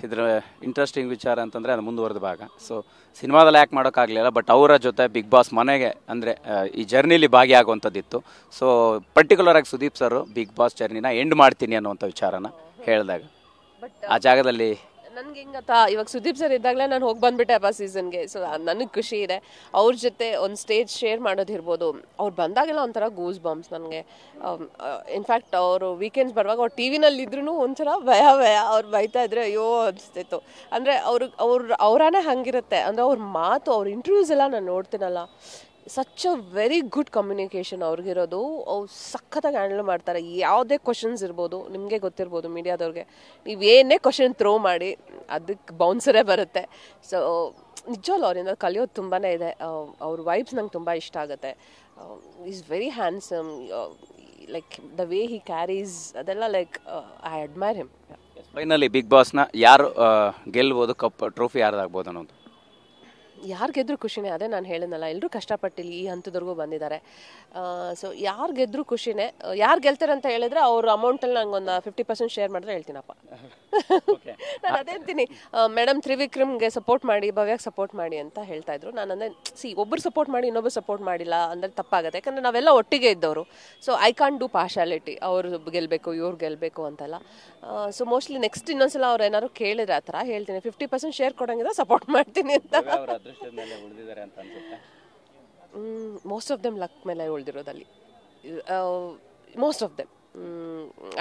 ಇದರ ಇಂಟ್ರೆಸ್ಟಿಂಗ್ ವಿಚಾರ ಅಂತಂದರೆ ಅದು ಮುಂದುವರೆದ ಭಾಗ. ಸೊ ಸಿನಿಮಾದಲ್ಲಿ ಆ್ಯಕ್ಟ್ ಮಾಡೋಕ್ಕಾಗಲಿಲ್ಲ, ಬಟ್ ಅವರ ಜೊತೆ ಬಿಗ್ ಬಾಸ್ ಮನೆಗೆ ಅಂದರೆ ಈ ಜರ್ನಿಲಿ ಭಾಗಿಯಾಗುವಂಥದ್ದಿತ್ತು. ಸೊ ಪರ್ಟಿಕ್ಯುಲರಾಗಿ ಸುದೀಪ್ ಸರ್ ಬಿಗ್ ಬಾಸ್ ಜರ್ನಿನ ಎಂಡ್ ಮಾಡ್ತೀನಿ ಅನ್ನುವಂಥ ವಿಚಾರನ ಹೇಳಿದಾಗ ಆ ಜಾಗದಲ್ಲಿ ನನಗೆ ಹಿಂಗತ್ತಾ, ಇವಾಗ ಸುದೀಪ್ ಸರ್ ಇದ್ದಾಗಲೇ ನಾನು ಹೋಗಿ ಬಂದ್ಬಿಟ್ಟೆ ಅಪ್ಪ ಸೀಸನ್ಗೆ. ಸೊ ನನಗೆ ಖುಷಿ ಇದೆ ಅವ್ರ ಜೊತೆ ಒಂದು ಸ್ಟೇಜ್ ಶೇರ್ ಮಾಡೋದಿರ್ಬೋದು. ಅವ್ರು ಬಂದಾಗೆಲ್ಲ ಒಂಥರ ಗೂಸ್ ಬಾಂಬ್ಸ್ ನನಗೆ. ಇನ್ಫ್ಯಾಕ್ಟ್ ಅವರು ವೀಕೆಂಡ್ಸ್ ಬರುವಾಗ ಅವ್ರು ಟಿ ವಿನಲ್ಲಿ ಇದ್ರೂ ಒಂಥರ ಭಯ ಅವ್ರು ಬೈತಾ ಇದ್ರೆ ಅಯ್ಯೋ ಅನಿಸ್ತಿತ್ತು. ಅಂದರೆ ಅವರಾನೇ ಹಂಗಿರುತ್ತೆ. ಅಂದರೆ ಅವ್ರ ಮಾತು, ಅವ್ರ ಇಂಟರ್ವ್ಯೂಸ್ ಎಲ್ಲ ನಾನು ನೋಡ್ತೀನಲ್ಲ, such a very good communication ಅವ್ರಿಗಿರೋದು. ಅವ್ರು ಸಖತ್ತಾಗಿ ಹ್ಯಾಂಡಲ್ ಮಾಡ್ತಾರೆ. ಯಾವುದೇ ಕ್ವಶನ್ಸ್ ಇರ್ಬೋದು, ನಿಮಗೆ ಗೊತ್ತಿರ್ಬೋದು ಮೀಡಿಯಾದವ್ರಿಗೆ, ನೀವೇನೇ ಕ್ವಶನ್ ಥ್ರೋ ಮಾಡಿ ಅದಕ್ಕೆ ಬೌನ್ಸರೇ ಬರುತ್ತೆ. ಸೊ ನಿಜವಲ್ಲ ಅವರಿಂದ ಕಲಿಯೋದು ತುಂಬಾ ಇದೆ. ಅವ್ರ ವೈಬ್ಸ್ ನಂಗೆ ತುಂಬ ಇಷ್ಟ ಆಗುತ್ತೆ. Is very handsome, like the way he carries ಅದೆಲ್ಲ, like I admire him. Finally big ಬಾಸ್ನ ಯಾರು ಗೆಲ್ಬೋದು, ಕಪ್ ಟ್ರೋಫಿ ಯಾರ್ದಾಗ್ಬೋದು ಅನ್ನೋದು? ಯಾರು ಗೆದ್ದರೂ ಖುಷಿನೇ. ಅದೇ ನಾನು ಹೇಳಿದ್ನಲ್ಲ, ಎಲ್ಲರೂ ಕಷ್ಟಪಟ್ಟಿಲ್ಲ ಈ ಹಂತದವರೆಗೂ ಬಂದಿದ್ದಾರೆ. ಸೊ ಯಾರು ಗೆದ್ದರೂ ಖುಷಿನೇ. ಯಾರು ಗೆಲ್ತಾರೆ ಅಂತ ಹೇಳಿದ್ರೆ ಅವ್ರ ಅಮೌಂಟಲ್ಲಿ ನಂಗೆ ಒಂದು 50% ಶೇರ್ ಮಾಡಿದ್ರೆ ಹೇಳ್ತೀನಪ್ಪ. ನಾನು ಅದೇ ಅಂತೀನಿ, ಮೇಡಮ್ ತ್ರಿವಿಕ್ರಮ್ಗೆ ಸಪೋರ್ಟ್ ಮಾಡಿ, ಭವ್ಯಕ್ಕೆ ಸಪೋರ್ಟ್ ಮಾಡಿ ಅಂತ ಹೇಳ್ತಾ ಇದ್ರು. ನಾನು ಅಂದರೆ ಒಬ್ಬರು ಸಪೋರ್ಟ್ ಮಾಡಿ ಇನ್ನೊಬ್ಬರು ಸಪೋರ್ಟ್ ಮಾಡಿಲ್ಲ ಅಂದರೆ ತಪ್ಪಾಗುತ್ತೆ. ಯಾಕಂದರೆ ನಾವೆಲ್ಲ ಒಟ್ಟಿಗೆ ಇದ್ದವರು. So I can't do partiality, ಅವ್ರು ಗೆಲ್ಲಬೇಕು ಇವ್ರು ಗೆಲ್ಲಬೇಕು ಅಂತೆಲ್ಲ. ಸೊ ಮೋಸ್ಟ್ಲಿ ನೆಕ್ಸ್ಟ್ ಇನ್ನೊಂದ್ಸಲ ಅವ್ರು ಏನಾದ್ರು ಕೇಳಿದ್ರೆ ಆ ಥರ ಹೇಳ್ತೀನಿ, 50% ಶೇರ್ ಕೊಡೋಂಗಿದ್ರೆ ಸಪೋರ್ಟ್ ಮಾಡ್ತೀನಿ ಅಂತ. ಮೋಸ್ಟ್ ಆಫ್ ದೆಮ್ ಲಕ್ ಮೇಲೆ ಉಳಿದಿರೋದಲ್ಲಿ, most of them.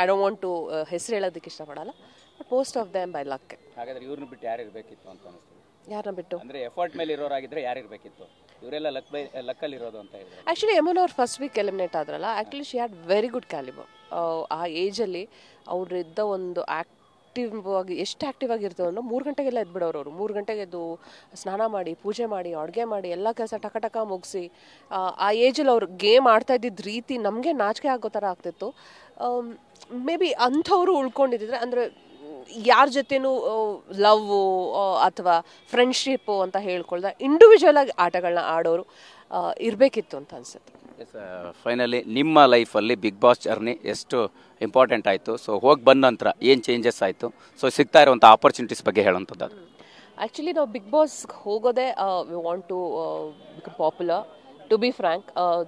I don't want to ಹೆಸರು ಹೇಳೋದಕ್ಕೆ ಇಷ್ಟಪಡಲ್ಲ, but most of them by luck. ಹಾಗಾದ್ರೆ ಇವ್ರನ್ನ ಬಿಟ್ಟು ಯಾರು ಇರಬೇಕಿತ್ತು ಅಂತ ಅನಿಸ್ತದೆ? ಯಾರನ್ನ ಬಿಟ್ಟು ಅಂದರೆ ಎಫರ್ಟ್ ಮೇಲೆ ಇರೋರಾಗಿದ್ರೆ ಯಾರು ಇರಬೇಕಿತ್ತು? ಇವರೆಲ್ಲ ಲಕ್ಕಲ್ಲಿ ಇರೋದು ಅಂತ ಹೇಳಿದ್ರೆ. ಆ್ಯಕ್ಚುಲಿ ಯಮುನಾ ಅವ್ರು ಫಸ್ಟ್ ವೀಕ್ ಎಲಿಮಿನೇಟ್ ಆದ್ರಲ್ಲ, actually she had very good calibre. ಆ ಏಜಲ್ಲಿ ಅವರಿದ್ದ ಒಂದು ಎಷ್ಟು ಆ್ಯಕ್ಟಿವ್ ಆಗಿರ್ತವೆ ಅಂದ್ರೆ 3 ಗಂಟೆಗೆಲ್ಲ ಎದ್ಬಿಡೋರು ಅವರು. 3 ಗಂಟೆಗೆ ಎದ್ದು ಸ್ನಾನ ಮಾಡಿ, ಪೂಜೆ ಮಾಡಿ, ಅಡುಗೆ ಮಾಡಿ, ಎಲ್ಲ ಕೆಲಸ ಟಕ ಮುಗಿಸಿ, ಆ ಏಜಲ್ಲಿ ಅವ್ರು ಗೇಮ್ ಆಡ್ತಾ ಇದ್ದಿದ್ದ ರೀತಿ ನಮಗೆ ನಾಚಿಕೆ ಆಗೋ ಥರ ಆಗ್ತಿತ್ತು. ಮೇ ಬಿ ಅಂಥವ್ರು ಉಳ್ಕೊಂಡಿದ್ದಿದ್ರೆ, ಅಂದರೆ ಯಾರ ಜೊತೆನೂ ಲವ್ವು ಅಥವಾ ಫ್ರೆಂಡ್ಶಿಪ್ಪು ಅಂತ ಹೇಳ್ಕೊಳ್ದ ಇಂಡಿವಿಜುವಲ್ ಆಗಿ ಆಟಗಳನ್ನ ಆಡೋರು ಇರಬೇಕಿತ್ತು ಅಂತ ಅನಿಸುತ್ತೆ. ಫೈನಲಿ ನಿಮ್ಮ ಲೈಫಲ್ಲಿ ಬಿಗ್ ಬಾಸ್ ಜರ್ನಿ ಎಷ್ಟು ಇಂಪಾರ್ಟೆಂಟ್ ಆಯಿತು? ಸೊ ಹೋಗಿ ಬಂದ ನಂತರ ಏನು ಚೇಂಜಸ್ ಆಯಿತು? ಸೊ ಸಿಗ್ತಾ ಇರುವಂಥ ಆಪರ್ಚುನಿಟೀಸ್ ಬಗ್ಗೆ ಹೇಳುವಂಥದ್ದು. ಆ್ಯಕ್ಚುಲಿ ನಾವು ಬಿಗ್ ಬಾಸ್ಗೆ ಹೋಗೋದೇ we want to become popular. To be frank,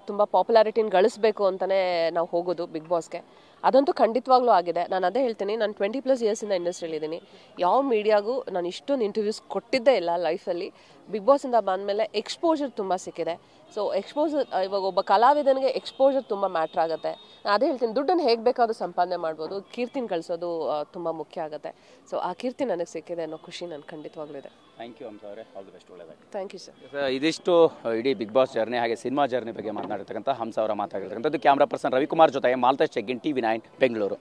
ತುಂಬ ಪಾಪ್ಯುಲಾರಿಟಿನ ಗಳಿಸ್ಬೇಕು ಅಂತಲೇ ನಾವು ಹೋಗೋದು ಬಿಗ್ ಬಾಸ್ಗೆ. ಅದಂತೂ ಖಂಡಿತವಾಗ್ಲೂ ಆಗಿದೆ. ನಾನು ಅದೇ ಹೇಳ್ತೀನಿ, ನಾನು 20+ ಇಯರ್ಸಿಂದ ಇಂಡಸ್ಟ್ರಿಯಲ್ಲಿದ್ದೀನಿ. ಯಾವ ಮೀಡಿಯಾಗೂ ನಾನು ಇಷ್ಟೊಂದು ಇಂಟರ್ವ್ಯೂಸ್ ಕೊಟ್ಟಿದ್ದೇ ಇಲ್ಲ ಲೈಫಲ್ಲಿ. ಬಿಗ್ ಬಾಸಿಂದ ಬಂದಮೇಲೆ ಎಕ್ಸ್ಪೋಜರ್ ತುಂಬ ಸಿಕ್ಕಿದೆ. ಸೊ ಎಕ್ಸ್ಪೋಜರ್, ಇವಾಗ ಒಬ್ಬ ಕಲಾವಿದನಿಗೆ ಎಕ್ಸ್ಪೋಜರ್ ತುಂಬ ಮ್ಯಾಟ್ರ್ ಆಗುತ್ತೆ. ನಾನು ಅದೇ ಹೇಳ್ತೀನಿ, ದುಡ್ಡನ್ನು ಹೇಗೆ ಬೇಕಾದ್ರೂ ಸಂಪಾದನೆ ಮಾಡ್ಬೋದು, ಕೀರ್ತಿನ ಗಳಿಸೋದು ತುಂಬ ಮುಖ್ಯ ಆಗುತ್ತೆ. ಸೊ ಆ ಕೀರ್ತಿ ನನಗೆ ಸಿಕ್ಕಿದೆ ಅನ್ನೋ ಖುಷಿ ನನಗೆ ಖಂಡಿತವಾಗ್ಲೂ ಇದೆ. ಥ್ಯಾಂಕ್ ಯು ಹಂಸ ಅವರೇ, ಆಲ್ ದಿ ಬೆಸ್ಟ್, ಒಳ್ಳೆಯದಾಗಿ. Thank you sir. ಇದಿಷ್ಟು ಇಡೀ ಬಿಗ್ ಬಾಸ್ ಜರ್ನಿ ಹಾಗೆ ಸಿನಿಮಾ ಜರ್ನಿ ಬಗ್ಗೆ ಮಾತನಾಡಿರ್ತಕ್ಕಂಥ ಹಂಸ ಅವರ ಮಾತಾಡಿರ್ತಕ್ಕಂಥದ್ದು. ಕ್ಯಾಮ್ರಾ ಪರ್ಸನ್ ರವಿಕುಮಾರ್ ಜೊತೆ ಮಾಲ್ತೇಶ್ ಚೆಗ್ಗಿನ್, TV9 ಬೆಂಗಳೂರು.